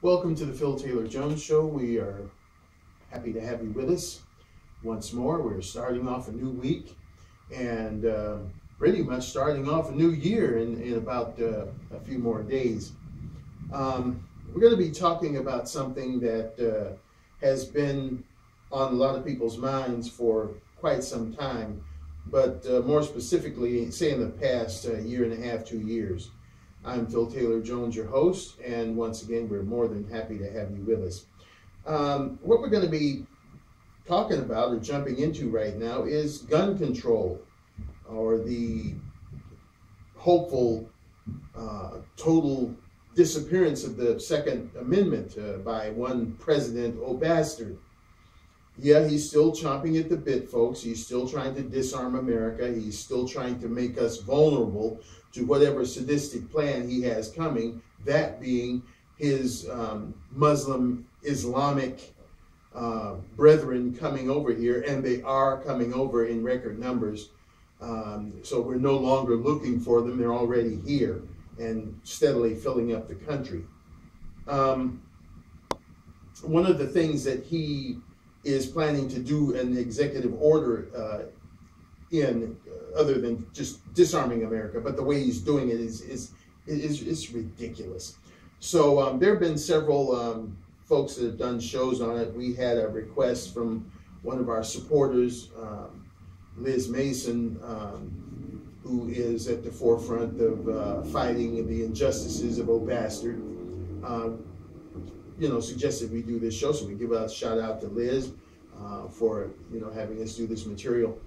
Welcome to the Phil Taylor Jones Show. We are happy to have you with us once more. We're starting off a new week and pretty much starting off a new year in about a few more days. We're going to be talking about something that has been on a lot of people's minds for quite some time, but more specifically, say in the past year and a half, 2 years. I'm Phil Taylor Jones, your host, and once again, we're more than happy to have you with us. What we're going to be talking about or jumping into right now is gun control, or the hopeful total disappearance of the Second Amendment by one President Obastard. Yeah, he's still chomping at the bit, folks. He's still trying to disarm America. He's still trying to make us vulnerable to whatever sadistic plan he has coming, that being his Muslim Islamic brethren coming over here, and they are coming over in record numbers. So we're no longer looking for them. They're already here and steadily filling up the country. One of the things that he is planning to do an executive order other than just disarming America, but the way he's doing it is ridiculous. So there have been several folks that have done shows on it. We had a request from one of our supporters, Liz Mason, who is at the forefront of fighting the injustices of Obastard. Suggested we do this show, so we give a shout out to Liz for having us do this material.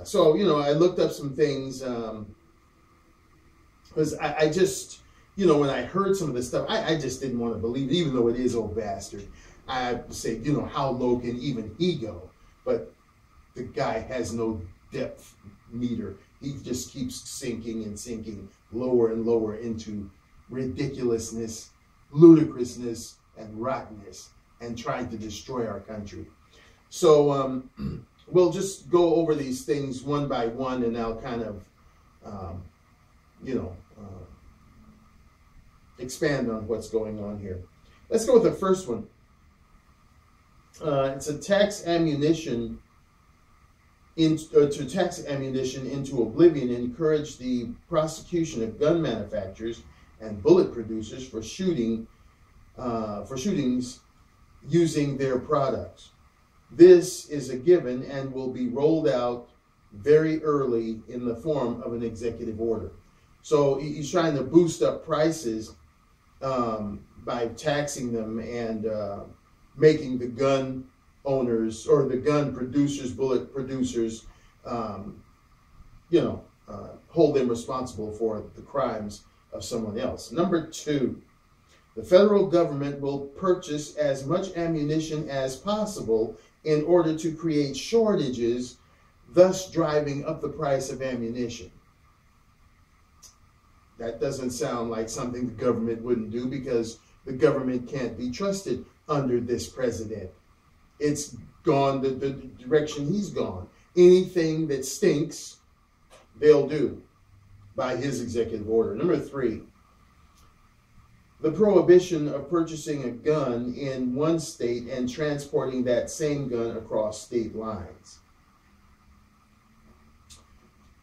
So I looked up some things because I just when I heard some of this stuff, I just didn't want to believe it, even though it is Obastard. I say, how low can even he go? But the guy has no depth meter. He just keeps sinking and sinking lower and lower into ridiculousness, ludicrousness, and rottenness, and trying to destroy our country. So we'll just go over these things one by one, and I'll kind of, expand on what's going on here. Let's go with the first one. It's to tax ammunition into oblivion, and encourage the prosecution of gun manufacturers and bullet producers for shootings using their products. This is a given and will be rolled out very early in the form of an executive order. So he's trying to boost up prices by taxing them and making the gun owners or the gun producers, bullet producers, hold them responsible for the crimes of someone else. Number two, the federal government will purchase as much ammunition as possible in order to create shortages, thus driving up the price of ammunition. That doesn't sound like something the government wouldn't do, because the government can't be trusted under this president. It's gone the direction he's gone. Anything that stinks, they'll do by his executive order. Number three, the prohibition of purchasing a gun in one state and transporting that same gun across state lines.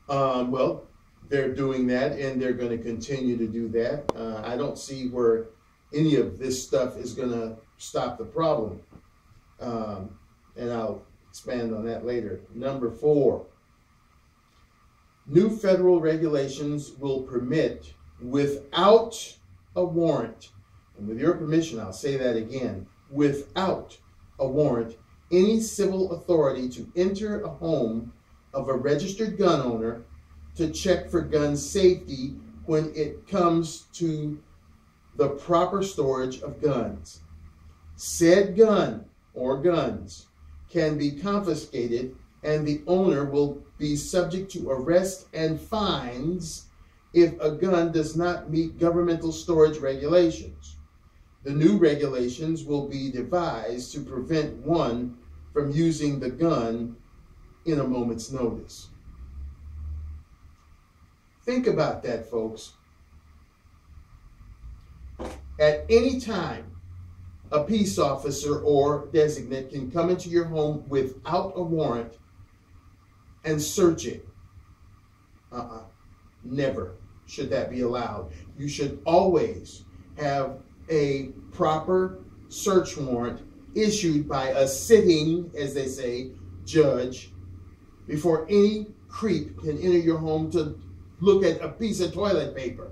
Well, they're doing that, and they're going to continue to do that. I don't see where any of this stuff is going to stop the problem. And I'll expand on that later. Number four, new federal regulations will permit, without a warrant, and with your permission, I'll say that again, without a warrant, any civil authority to enter a home of a registered gun owner to check for gun safety when it comes to the proper storage of guns. Said gun or guns can be confiscated, and the owner will be subject to arrest and fines if a gun does not meet governmental storage regulations. The new regulations will be devised to prevent one from using the gun in a moment's notice. Think about that, folks. At any time, a peace officer or designate can come into your home without a warrant and search it. Never should that be allowed. You should always have a proper search warrant issued by a sitting, as they say, judge before any creep can enter your home to look at a piece of toilet paper.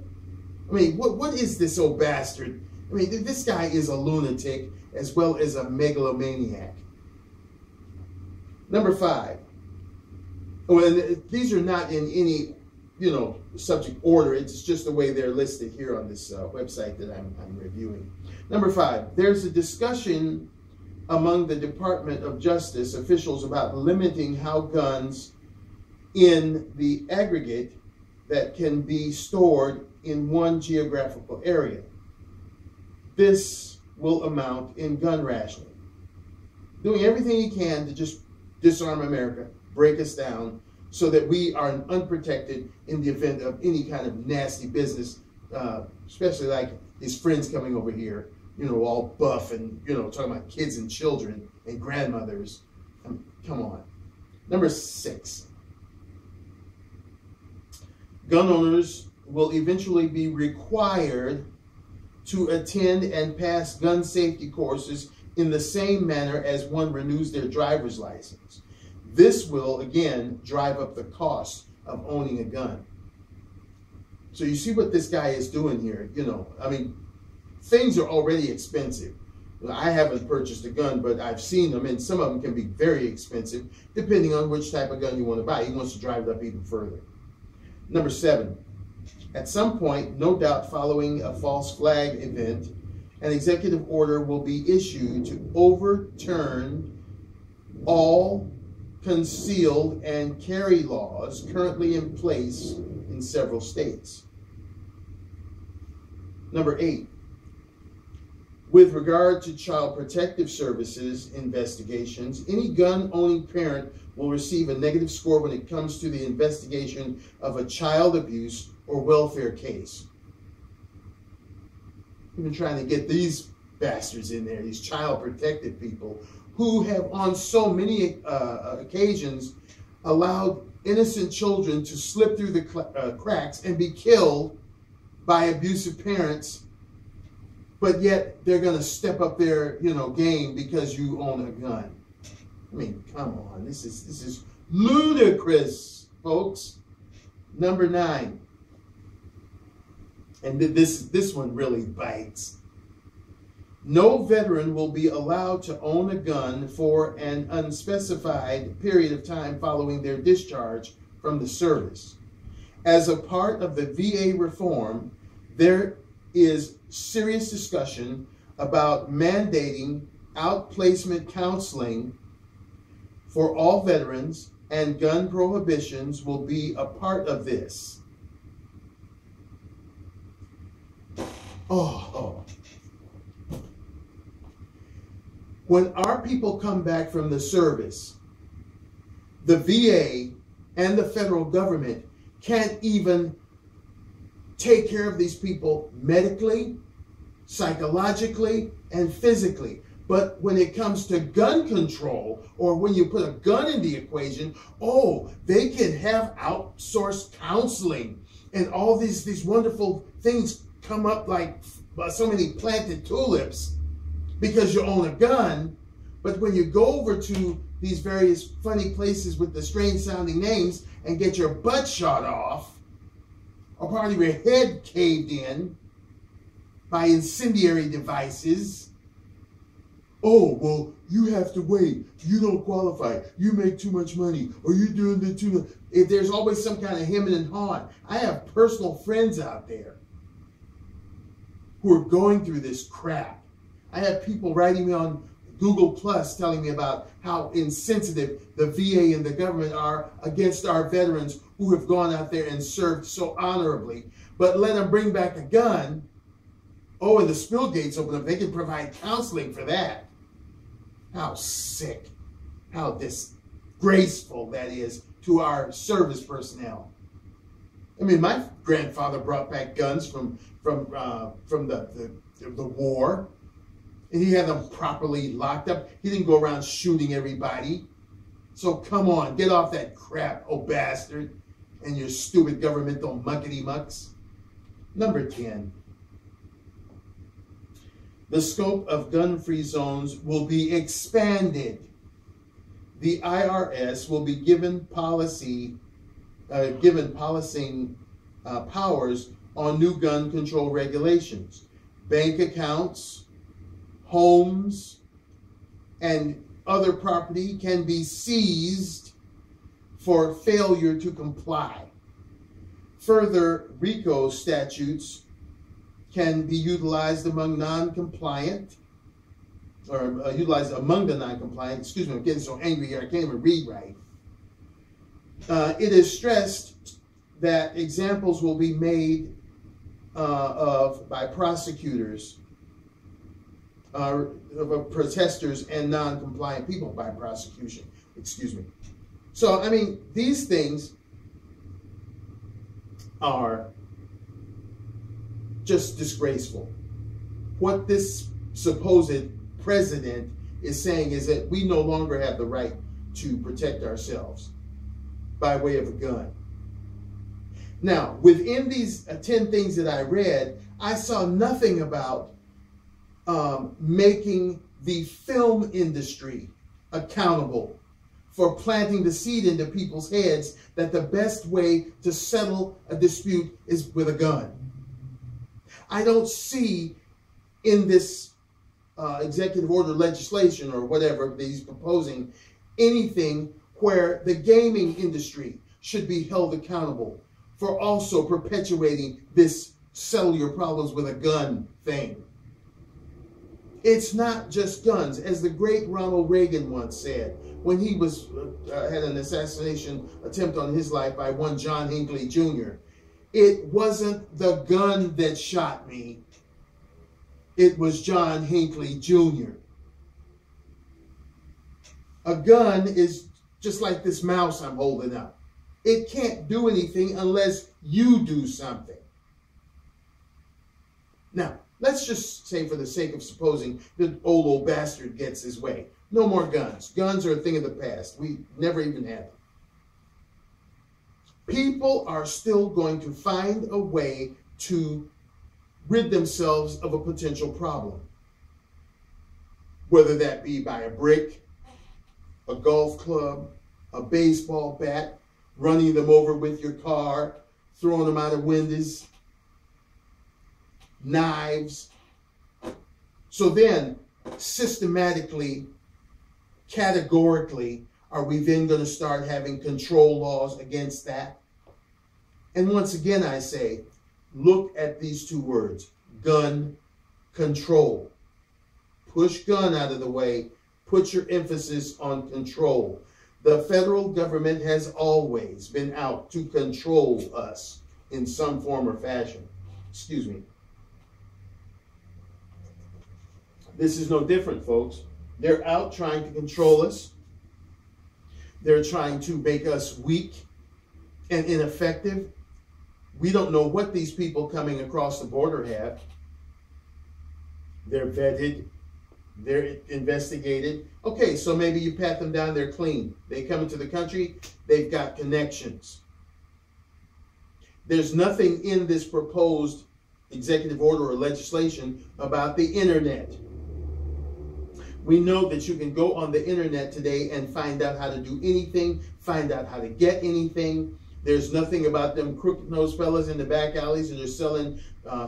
I mean, what is this Obastard? I mean, this guy is a lunatic as well as a megalomaniac. Number 5. Well, these are not in any, subject order. It's just the way they're listed here on this website that I'm reviewing. Number 5, there's a discussion among the Department of Justice officials about limiting how guns in the aggregate that can be stored in one geographical area. This will amount in gun rationing. Doing everything you can to just disarm America, break us down, so that we are unprotected in the event of any kind of nasty business, especially like his friends coming over here, all buff and, talking about kids and children and grandmothers. Come on. Number 6. Gun owners will eventually be required to attend and pass gun safety courses in the same manner as one renews their driver's license. This will, again, drive up the cost of owning a gun. So you see what this guy is doing here. I mean, things are already expensive. I haven't purchased a gun, but I've seen them, and some of them can be very expensive, depending on which type of gun you want to buy. He wants to drive it up even further. Number 7, at some point, no doubt following a false flag event, an executive order will be issued to overturn all concealed and carry laws currently in place in several states. Number 8, with regard to Child Protective Services investigations, any gun-owning parent will receive a negative score when it comes to the investigation of a child abuse or welfare case. We've been trying to get these bastards in there, these child protective people, who have on so many occasions allowed innocent children to slip through the cracks and be killed by abusive parents, but yet they're going to step up their game because you own a gun. I mean, come on, this is ludicrous, folks. Number 9, and this one really bites. No veteran will be allowed to own a gun for an unspecified period of time following their discharge from the service. As a part of the VA reform, there is serious discussion about mandating outplacement counseling for all veterans, and gun prohibitions will be a part of this. When our people come back from the service, the VA and the federal government can't even take care of these people medically, psychologically, and physically. But when it comes to gun control, or when you put a gun in the equation, they can have outsourced counseling, and all these wonderful things come up like so many planted tulips because you own a gun. But when you go over to these various funny places with the strange sounding names and get your butt shot off, or part of your head caved in by incendiary devices, well, you have to wait. You don't qualify. You make too much money. Or you're doing the too much. If there's always some kind of hemming and hawing. I have personal friends out there who are going through this crap. I have people writing me on Google Plus telling me about how insensitive the VA and the government are against our veterans who have gone out there and served so honorably. But let them bring back a gun. And the spill gates open up. They can provide counseling for that. How sick, how disgraceful that is to our service personnel. I mean, my grandfather brought back guns from the war, and he had them properly locked up. He didn't go around shooting everybody. So come on, get off that crap, Obastard, and your stupid governmental muckety-mucks. Number 10. The scope of gun-free zones will be expanded. The IRS will be given policing powers on new gun control regulations. Bank accounts, homes, and other property can be seized for failure to comply. Further, RICO statutes can be utilized among non-compliant, or utilized among the non-compliant. Excuse me, I'm getting so angry here, I can't even read right. It is stressed that examples will be made by prosecutors, of protesters and non-compliant people by prosecution. Excuse me. So, I mean, these things are just disgraceful. What this supposed president is saying is that we no longer have the right to protect ourselves by way of a gun. Now, within these 10 things that I read, I saw nothing about making the film industry accountable for planting the seed into people's heads that the best way to settle a dispute is with a gun. I don't see in this executive order legislation or whatever that he's proposing anything where the gaming industry should be held accountable for also perpetuating this settle your problems with a gun thing. It's not just guns. As the great Ronald Reagan once said, when he was had an assassination attempt on his life by one John Hinckley Jr., it wasn't the gun that shot me. It was John Hinckley Jr. A gun is just like this mouse I'm holding up. It can't do anything unless you do something. Now, let's just say, for the sake of supposing that old Obastard gets his way, no more guns. Guns are a thing of the past. We never even had them. People are still going to find a way to rid themselves of a potential problem. Whether that be by a brick, a golf club, a baseball bat, running them over with your car, throwing them out of windows, knives. So then, systematically, categorically, are we then going to start having control laws against that? And once again, I say, look at these two words, gun control. Push gun out of the way. Put your emphasis on control. The federal government has always been out to control us in some form or fashion. Excuse me. This is no different, folks. They're out trying to control us. They're trying to make us weak and ineffective. We don't know what these people coming across the border have. They're vetted. They're investigated. Okay, so maybe you pat them down, they're clean. They come into the country, they've got connections. There's nothing in this proposed executive order or legislation about the internet. We know that you can go on the internet today and find out how to do anything, find out how to get anything. There's nothing about them crooked-nosed fellas in the back alleys that are selling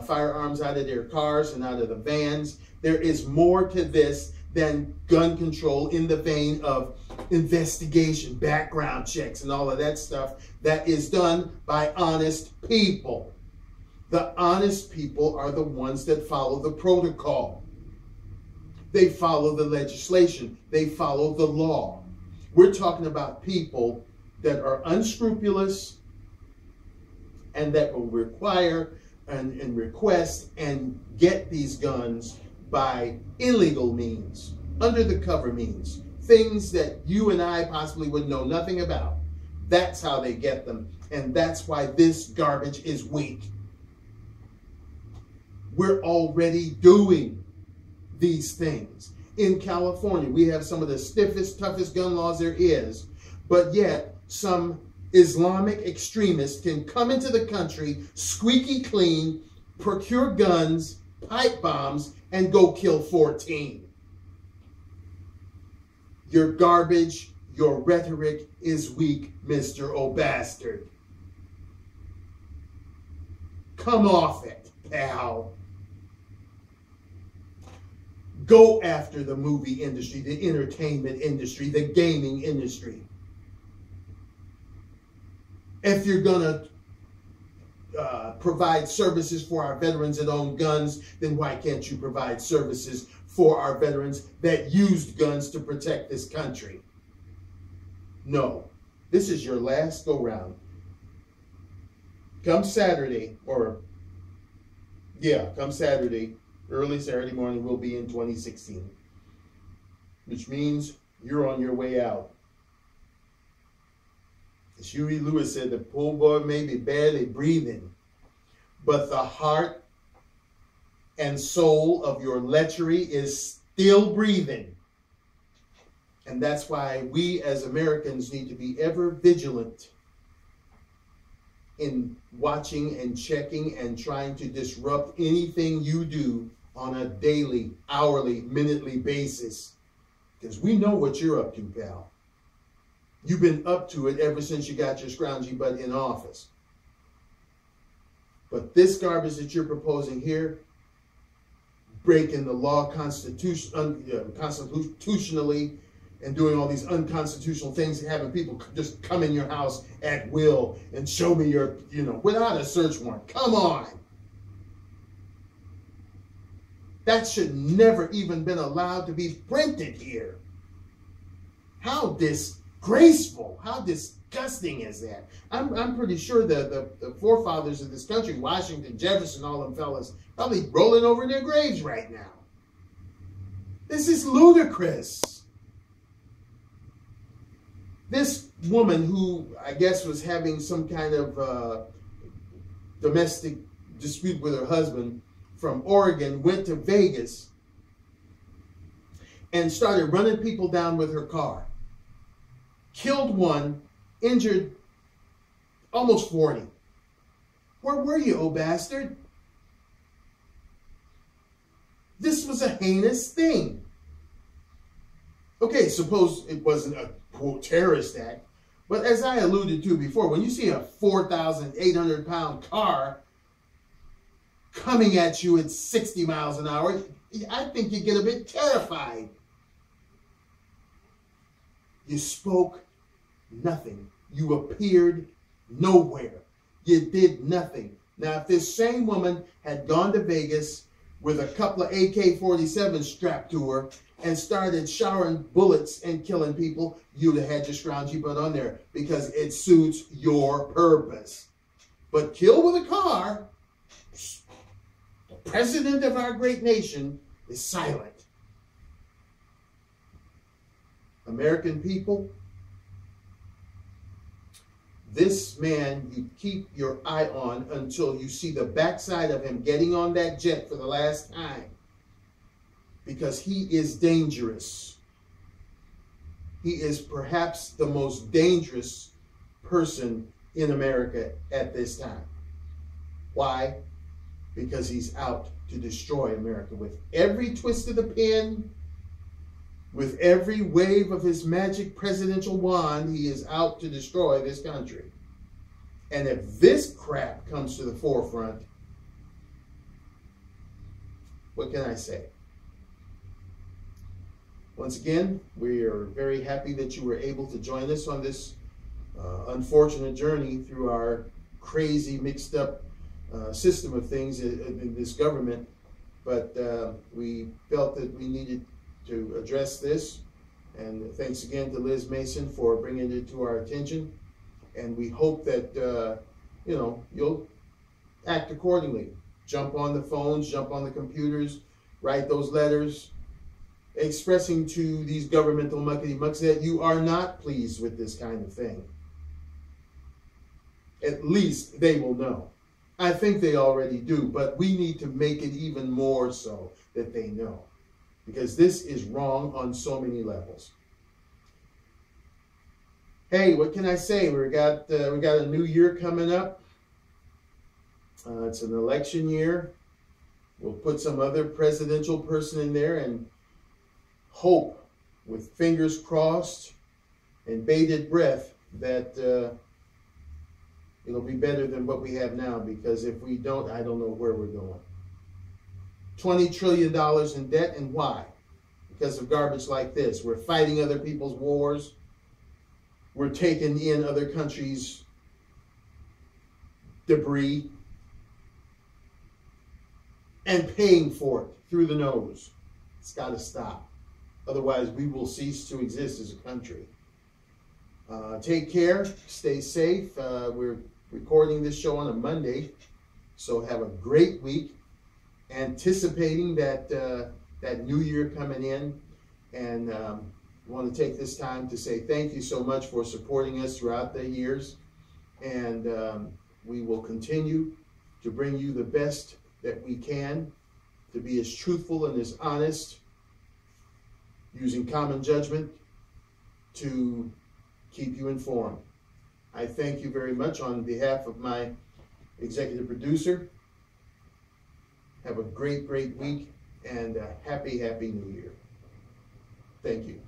firearms out of their cars and out of the vans. There is more to this than gun control in the vein of investigation, background checks, and all of that stuff that is done by honest people. The honest people are the ones that follow the protocol. They follow the legislation. They follow the law. We're talking about people that are unscrupulous and that will require and request and get these guns by illegal means, under the cover means, things that you and I possibly would know nothing about. That's how they get them. And that's why this garbage is weak. We're already doing these things. In California, we have some of the stiffest, toughest gun laws there is, but yet some Islamic extremists can come into the country, squeaky clean, procure guns, pipe bombs, and go kill 14. Your garbage, your rhetoric is weak, Mr. Obastard. Come off it, pal. Go after the movie industry, the entertainment industry, the gaming industry. If you're going to provide services for our veterans that own guns, then why can't you provide services for our veterans that used guns to protect this country? No. This is your last go-round. Come Saturday, come Saturday, early Saturday morning, we'll be in 2016, which means you're on your way out. As Huey Lewis said, the poor boy may be barely breathing, but the heart and soul of your lechery is still breathing. And that's why we as Americans need to be ever vigilant in watching and checking and trying to disrupt anything you do on a daily, hourly, minutely basis. Because we know what you're up to, pal. You've been up to it ever since you got your scroungy butt in office. But this garbage that you're proposing here, breaking the law constitutionally, and doing all these unconstitutional things, having people just come in your house at will and show me your, without a search warrant. Come on. That should never even been allowed to be printed here. How disgraceful, how disgusting is that? I'm pretty sure the forefathers of this country, Washington, Jefferson, all them fellas, probably rolling over in their graves right now. This is ludicrous. This woman who I guess was having some kind of domestic dispute with her husband from Oregon went to Vegas and started running people down with her car. Killed one, injured almost 40. Where were you, Obastard? This was a heinous thing. Okay, suppose it wasn't a quote terrorist act, but as I alluded to before, when you see a 4,800-pound car coming at you at 60 miles an hour, I think you get a bit terrified. You spoke nothing. You appeared nowhere. You did nothing. Now, if this same woman had gone to Vegas with a couple of AK-47s strapped to her and started showering bullets and killing people, you'd have had your scroungy butt on there because it suits your purpose. But kill with a car, the president of our great nation is silent. American people, this man you keep your eye on until you see the backside of him getting on that jet for the last time. Because he is dangerous. He is perhaps the most dangerous person in America at this time. Why? Because he's out to destroy America with every twist of the pen, with every wave of his magic presidential wand. He is out to destroy this country. And if this crap comes to the forefront, what can I say? Once again, we are very happy that you were able to join us on this unfortunate journey through our crazy, mixed up system of things in this government. But we felt that we needed to address this. And thanks again to Liz Mason for bringing it to our attention. And we hope that, you'll act accordingly. Jump on the phones, jump on the computers, write those letters, expressing to these governmental muckety-mucks that you are not pleased with this kind of thing. at least they will know. I think they already do, but we need to make it even more so that they know, because this is wrong on so many levels. Hey, what can I say? We got a new year coming up. It's an election year. We'll put some other presidential person in there and hope, with fingers crossed and bated breath, that it'll be better than what we have now, because if we don't, I don't know where we're going. $20 trillion in debt, and why? Because of garbage like this. We're fighting other people's wars. We're taking in other countries' debris and paying for it through the nose. It's got to stop. Otherwise, we will cease to exist as a country. Take care. Stay safe. We're recording this show on a Monday, so have a great week. Anticipating that that new year coming in, and want to take this time to say thank you so much for supporting us throughout the years, and we will continue to bring you the best that we can, to be as truthful and as honest, using common judgment to keep you informed. I thank you very much on behalf of my executive producer. Have a great, great week, and a happy, happy New Year. Thank you.